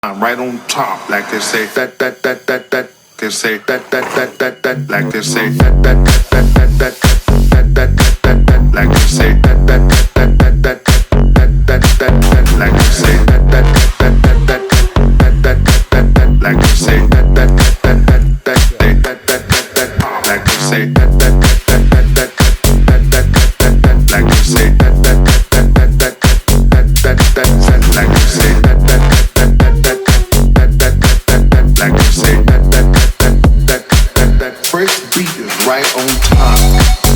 right on top, like they say that. They say that, like they say that, like they say that, like they say that, like they say like they say like they say like you say like you say that first beat is right on time.